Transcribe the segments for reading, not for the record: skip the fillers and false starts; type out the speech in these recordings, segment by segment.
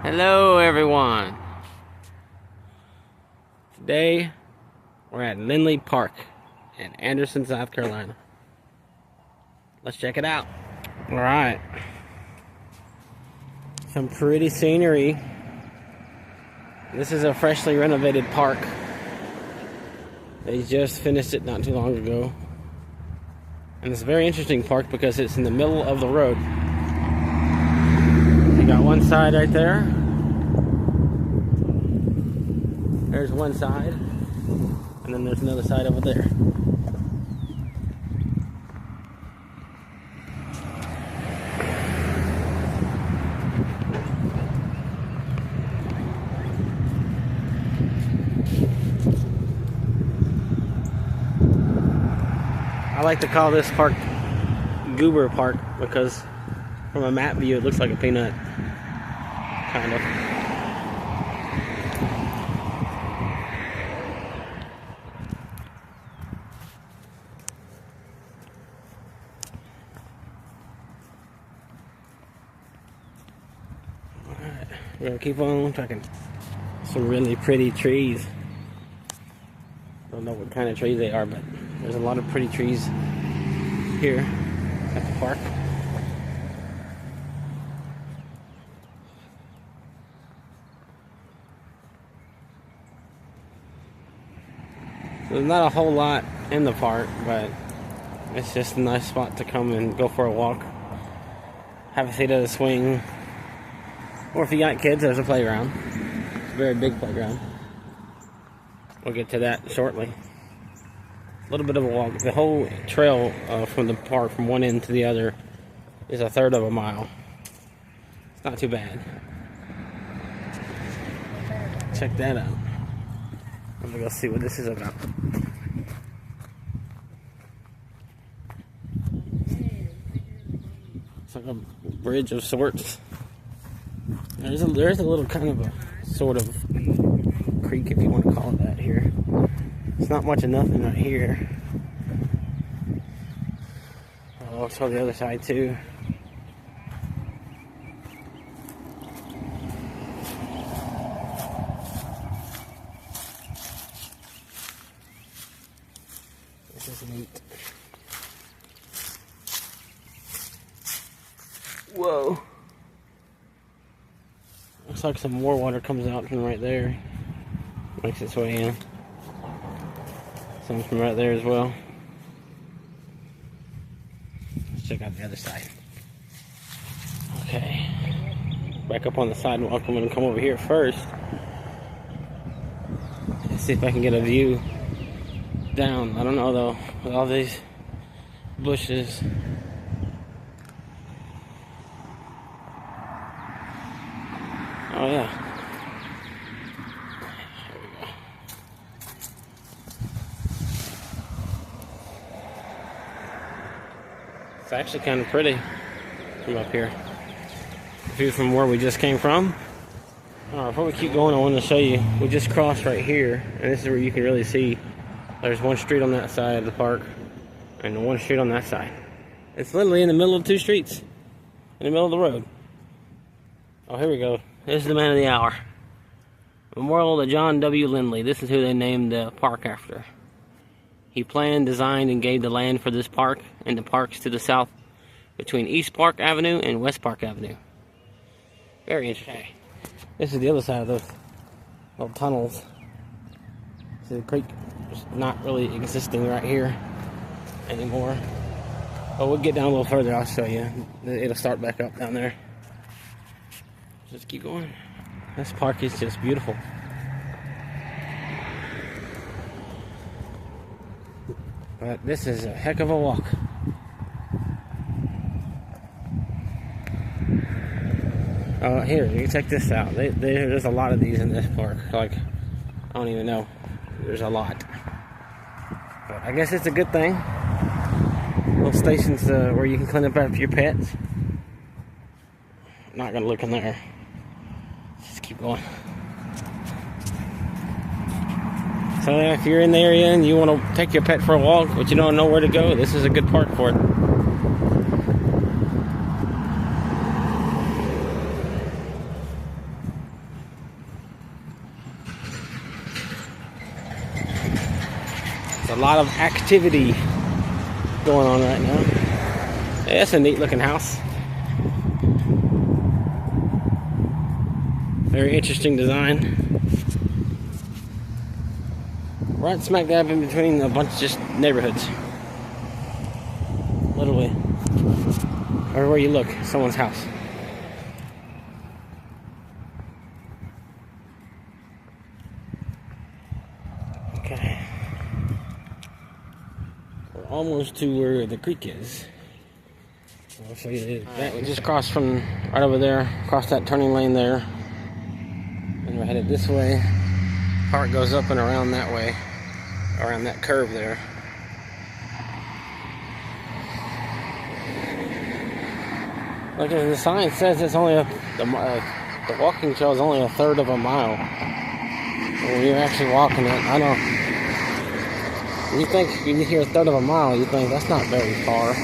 Hello everyone. Today we're at Linley Park in Anderson, South Carolina. Let's check it out. Alright. Some pretty scenery. This is a freshly renovated park. They just finished it not too long ago. And it's a very interesting park because it's in the middle of the road. You got one side right there. There's one side. And then there's another side over there. I like to call this park Goober Park because from a map view it looks like a peanut, kind of. Alright, we're gonna keep on tracking. Some really pretty trees. Don't know what kind of trees they are, but there's a lot of pretty trees here at the park. There's not a whole lot in the park, but it's just a nice spot to come and go for a walk. Have a seat at a swing. Or if you got kids, there's a playground. It's a very big playground. We'll get to that shortly. A little bit of a walk. The whole trail from the park from one end to the other is a third of a mile. It's not too bad. Check that out. I'm gonna go see what this is about. It's like a bridge of sorts. There's a little kind of a sort of creek, if you want to call it that, here. It's not much of nothing right here. I'll show the other side too. This is neat. Whoa. Looks like some more water comes out from right there. Makes its way in. Some from right there as well. Let's check out the other side. Okay. Back up on the sidewalk. I'm going to come over here first. Let's see if I can get a view down. I don't know though. With all these bushes. Oh yeah. It's actually kind of pretty from up here. View from where we just came from. Alright, before we keep going, I want to show you. We just crossed right here, and this is where you can really see. There's one street on that side of the park, and one street on that side. It's literally in the middle of two streets, in the middle of the road. Oh, here we go. This is the man of the hour. Memorial to John W. Linley. This is who they named the park after. He planned, designed, and gave the land for this park and the parks to the south between East Park Avenue and West Park Avenue. Very interesting. This is the other side of those little tunnels. See, the creek is not really existing right here anymore. But we'll get down a little further, I'll show you. It'll start back up down there. Just keep going. This park is just beautiful. But this is a heck of a walk. Here, you can check this out. There's a lot of these in this park. Like, I don't even know. There's a lot. But I guess it's a good thing. Little stations where you can clean up after your pets. Not gonna look in there. Just keep going. So if you're in the area and you want to take your pet for a walk, but you don't know where to go, this is a good park for it. lot of activity going on right now. Yeah, it's a neat looking house. Very interesting design. Right smack dab in between a bunch of just neighborhoods. Literally. Everywhere you look, someone's house. Okay. We're almost to where the creek is. I'll show you this. We just crossed from right over there, across that turning lane there. And we're headed this way. Park goes up and around that way, around that curve there. Like the sign says, it's only the walking trail is only 1/3 of a mile. But when you're actually walking it, I don't. You think you hear 1/3 of a mile, you think that's not very far.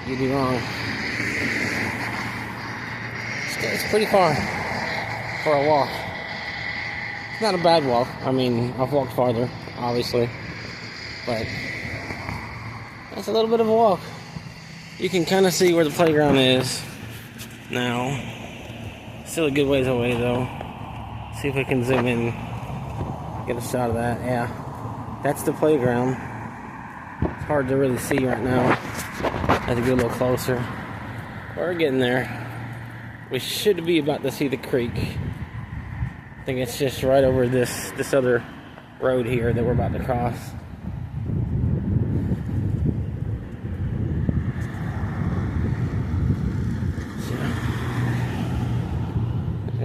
You'd be wrong. It's pretty far for a walk. It's not a bad walk. I mean, I've walked farther, obviously, but that's a little bit of a walk. You can kind of see where the playground is now. Still a good ways away though. See if we can zoom in, get a shot of that. Yeah, that's the playground. It's hard to really see right now. I have to get a little closer. We're getting there. We should be about to see the creek. I think it's just right over this other road here that we're about to cross.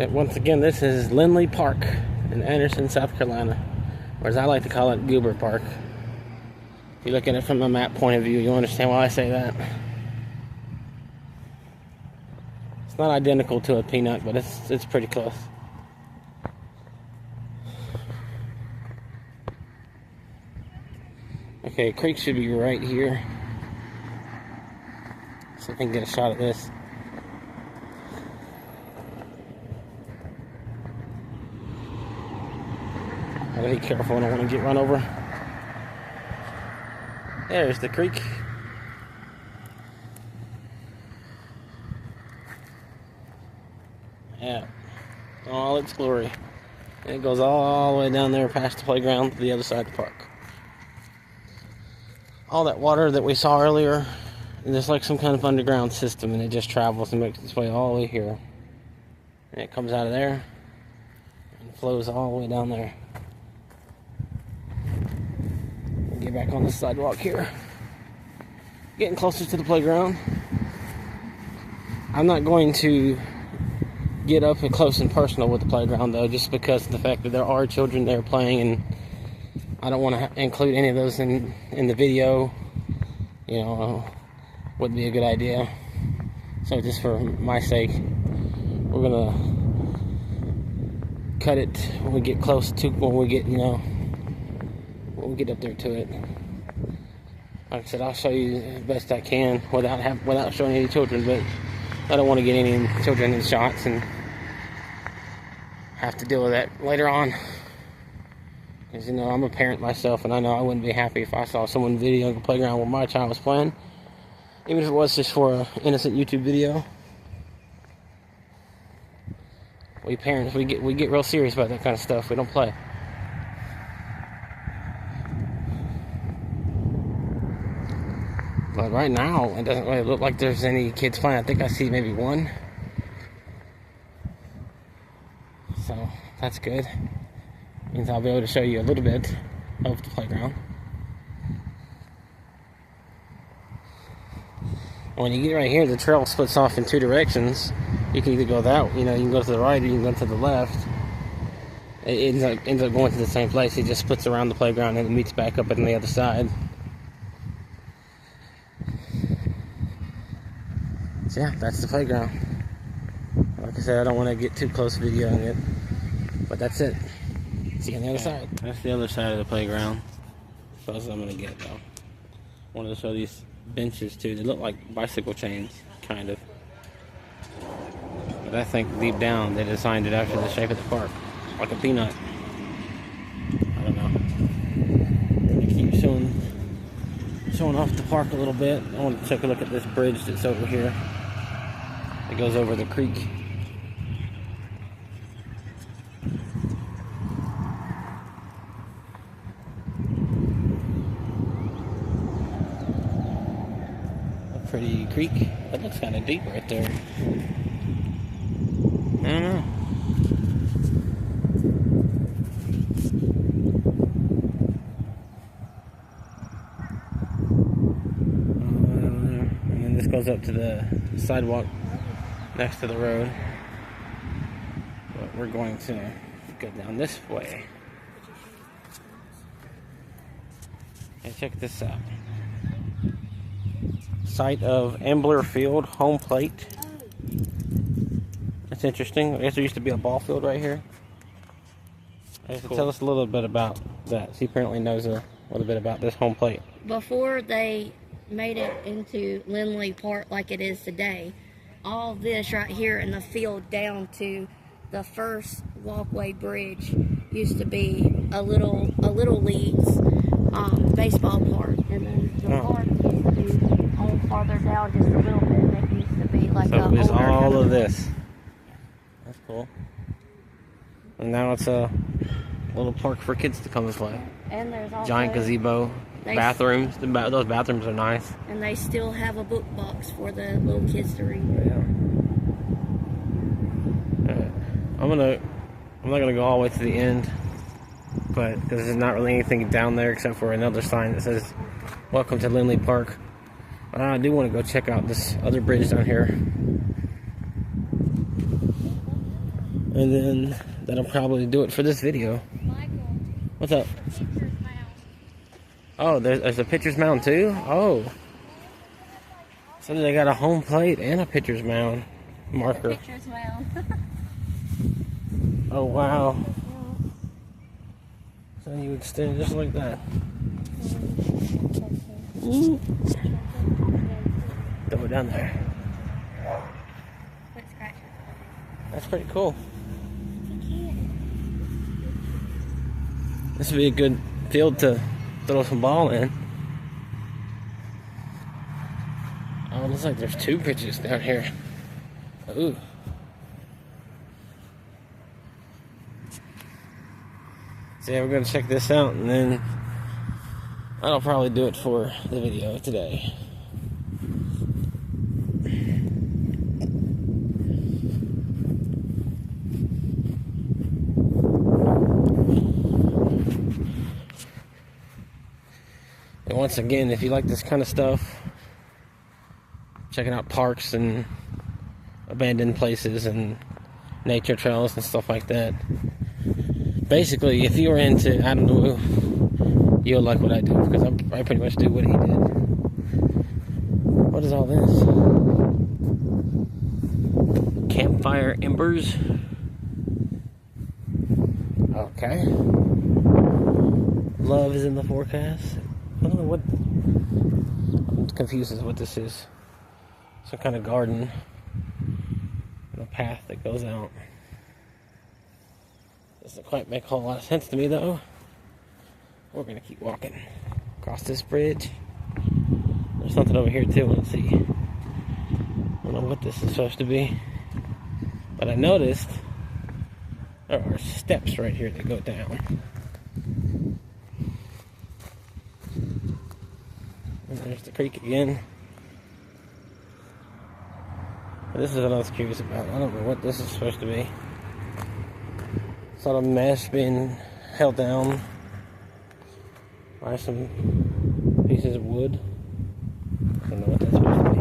Once again, this is Linley Park in Anderson, South Carolina, or as I like to call it, Goober Park. If you look at it from a map point of view, you'll understand why I say that. It's not identical to a peanut, but it's pretty close. Okay, creek should be right here. See if I can get a shot of this. Gotta be careful, I don't want to get run over. There's the creek. Yeah, all its glory. And it goes all the way down there past the playground to the other side of the park. All that water that we saw earlier, there's like some kind of underground system, and it just travels and makes its way all the way here. And it comes out of there and flows all the way down there. Get back on the sidewalk here. Getting closer to the playground. I'm not going to get up and close and personal with the playground though, just because of the fact that there are children there playing, and I don't want to include any of those in the video. You know, wouldn't be a good idea. So just for my sake, we're gonna cut it when we get close to, when we get, when we get up there to it. Like I said, I'll show you the best I can without showing any children, but I don't want to get any children in shots and have to deal with that later on. Because, I'm a parent myself, and I know I wouldn't be happy if I saw someone videoing a playground where my child was playing. Even if it was just for an innocent YouTube video. We parents, we get real serious about that kind of stuff. We don't play. But right now, it doesn't really look like there's any kids playing. I think I see maybe one. So, that's good. Means I'll be able to show you a little bit of the playground. And when you get right here, the trail splits off in two directions. You can either go that, you can go to the right or you can go to the left. It ends up going to the same place. It just splits around the playground and it meets back up on the other side. So yeah, that's the playground. Like I said, I don't want to get too close videoing it, but that's it. See you on the other side. That's the other side of the playground. So that's what I'm going to get though. I wanted to show these benches too. They look like bicycle chains, kind of. But I think deep down they designed it after the shape of the park. Like a peanut. I don't know. showing off the park a little bit. I want to take a look at this bridge that's over here. It goes over the creek. A pretty creek. That looks kind of deep right there. I don't know. And then this goes up to the sidewalk next to the road. But we're going to go down this way. And check this out. Site of Ambler Field, home plate. That's interesting. I guess there used to be a ball field right here. Cool. Tell us a little bit about that. She apparently knows a little bit about this home plate. Before they made it into Linley Park like it is today, all this right here in the field down to the first walkway bridge used to be a little league's baseball park, and then the park used to be all farther down just a little bit, and it used to be like so it's all of this. That's cool. And now it's a little park for kids to come and play. And there's also giant gazebo, bathrooms. Those bathrooms are nice. And they still have a book box for the little kids to read. Yeah. I'm not gonna go all the way to the end, but because there's not really anything down there except for another sign that says "Welcome to Linley Park." But I do want to go check out this other bridge down here, and then that'll probably do it for this video. What's up? Oh, there's a pitcher's mound too? Oh. So they got a home plate and a pitcher's mound marker. Pitcher's mound. Oh, wow. So you extend just like that. Throw it down there. That's pretty cool. This would be a good field to throw some ball in. Oh, it looks like there's two pitches down here. Ooh. So yeah, we're going to check this out, and then that'll probably do it for the video today. And once again, if you like this kind of stuff, checking out parks and abandoned places and nature trails and stuff like that, basically, if you're into, I don't know, you'll like what I do, because I pretty much do what he did. What is all this? Campfire embers. Okay. Love is in the forecast. I don't know what. I'm confused as to what this is. Some kind of garden. And a path that goes out. Doesn't quite make a whole lot of sense to me, though. We're gonna keep walking across this bridge. There's something over here too. Let's see. I don't know what this is supposed to be, but I noticed there are steps right here that go down. And there's the creek again. But this is what I was curious about. I don't know what this is supposed to be. Sort of mesh being held down by some pieces of wood. I don't know what that's supposed to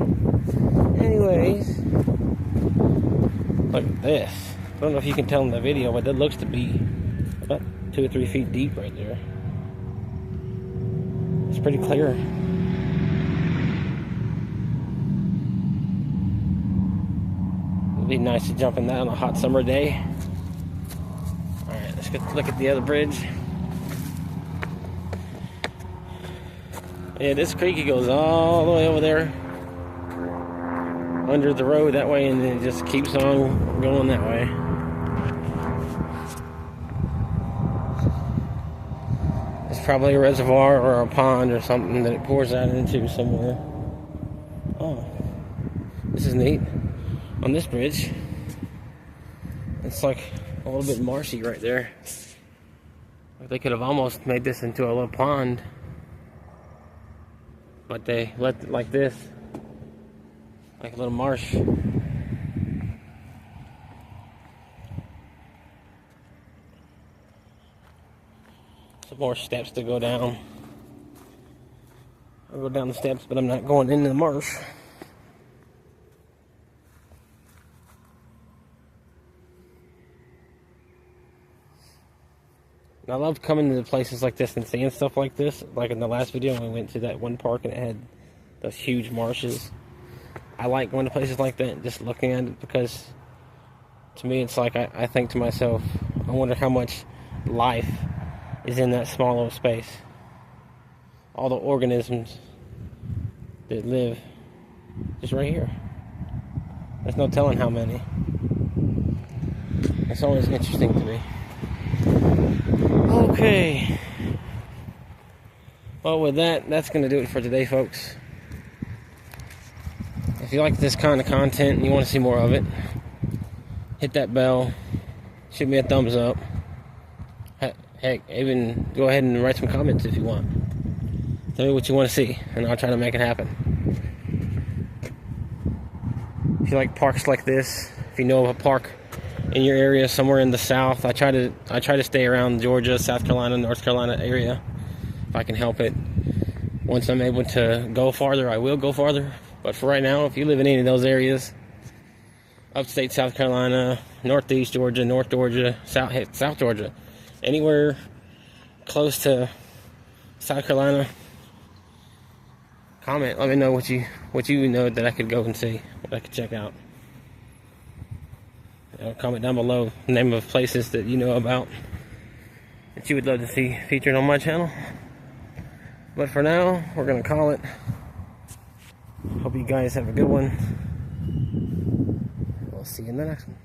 be. Anyways, look at this. I don't know if you can tell in the video, but that looks to be about 2 or 3 feet deep right there. It's pretty clear. It'd be nice to jump in that on a hot summer day. Alright, let's get a look at the other bridge. Yeah, this creek goes all the way over there under the road that way, and then it just keeps on going that way. probably a reservoir or a pond or something that it pours out into somewhere. Oh, this is neat. On this bridge, it's like a little bit marshy right there. They could have almost made this into a little pond, but they left it like this, like a little marsh. Some more steps to go down. I'll go down the steps, but I'm not going into the marsh. I love coming to places like this and seeing stuff like this. Like in the last video, we went to that one park and it had those huge marshes. I like going to places like that and just looking at it, because to me it's like I think to myself, I wonder how much life is in that small little space. All the organisms that live just right here. There's no telling how many. It's always interesting to me. Okay. Well, with that, that's going to do it for today, folks. If you like this kind of content and you want to see more of it, hit that bell, shoot me a thumbs up. Heck, even go ahead and write some comments if you want. Tell me what you want to see, and I'll try to make it happen. If you like parks like this, if you know of a park in your area somewhere in the South, I try to stay around Georgia, South Carolina, North Carolina area if I can help it. Once I'm able to go farther, I will go farther. But for right now, if you live in any of those areas, upstate South Carolina, northeast Georgia, North Georgia, South Georgia, anywhere close to South Carolina, comment. Let me know what you know that I could go and see, what I could check out. Comment down below the name of places that you know about that you would love to see featured on my channel. But for now, we're gonna call it. Hope you guys have a good one. We'll see you in the next one.